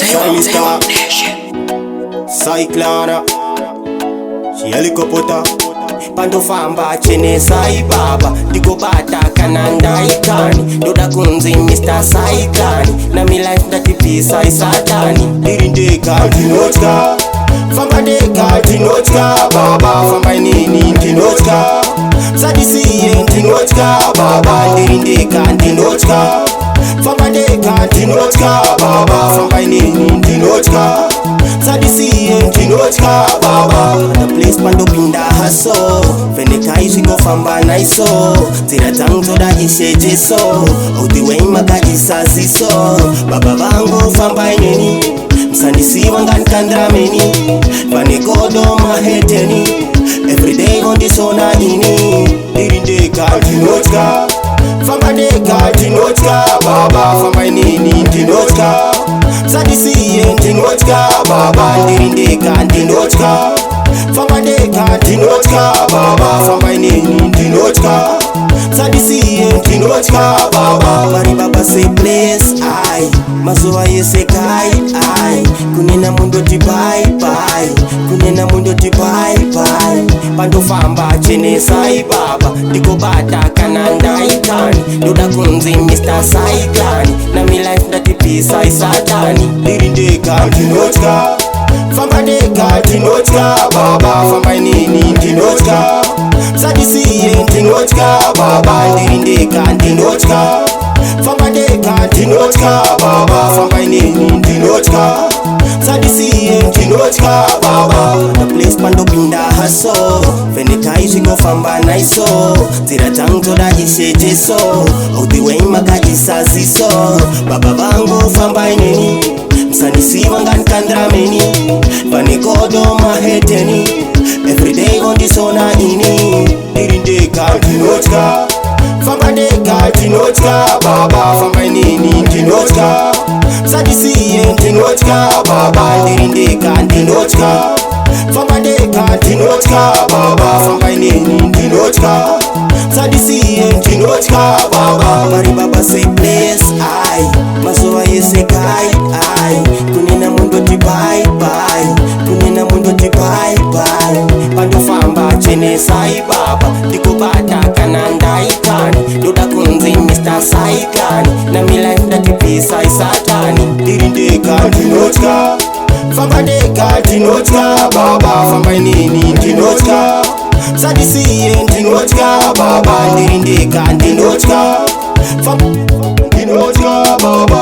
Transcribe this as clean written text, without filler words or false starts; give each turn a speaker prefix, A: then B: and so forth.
A: Shiny Star Cyclona Helicopter Pandofamba chene sai baba Digobata kananda ikani Doda kunzi Mr. Cyclani Na mi life ndati pisa isatani Dirindeka dinotka Famba deka dinotka baba Famba nini dinotka Sadisiye dinotka baba Dirindeka dinotka Famba deka dinotka baba Famba nini dinotka Sadisiye dinotka baba The place pando pinda haso Veneka ishiko famba naiso Tira tango da isheje so Odi way maka isasi so Baba bango famba nini Msandisi wangan kandrameni Vane godo maheteni Everyday on this ona ini Dirindeka dinotka Famba deka dinotka baba Famba nini dinotka Sadisiye dinotka baba Dirindeka dinotka Famba deka dinotka baba Famba nini dinotka Sadisiye dinotka baba Mari baba say place I Mazoa yese kai I Kunena mundo ti bye bye Kunena mundo ti bye bye Pando famba chene sai baba Diko bata kananda ikani Doda kunzi Mr. Cyclani Na mi life ndati pisa isatani Dirindeka dinotka Famba deka dinotka baba Famba nini dinotka Sadisiye dinotka baba Dirindeka dinotka Famba deka dinotka baba Famba nini dinotka Sadisiye dinotka baba The place pando pinda haso Veneka ishiko famba naiso Tira tango da isheje so Odi way maka isasi so Baba bango famba nini Msandisi wangan kandrameni Vane godo maheteni Everyday on this ona ini Dirindeka dinotka Famba deka dinotka baba Famba nini dinotka Sadisiye dinotka baba Dirindeka dinotka Famba deka dinotka baba Famba nini dinotka Sadisiye dinotka baba Mari baba say place I Mazoa yese kai I Kunena mundo ti bye bye Kunena mundo ti bye bye Pando famba chene sai baba Diko bata kananda ikani Doda kunzi Mr. Cyclani Na mi life ndati pisa isatani Dirindeka dinotka Famba deka dinotka baba Famba nini dinotka Sadisiye dinotka baba Dirindeka dinotka Famba dinotka baba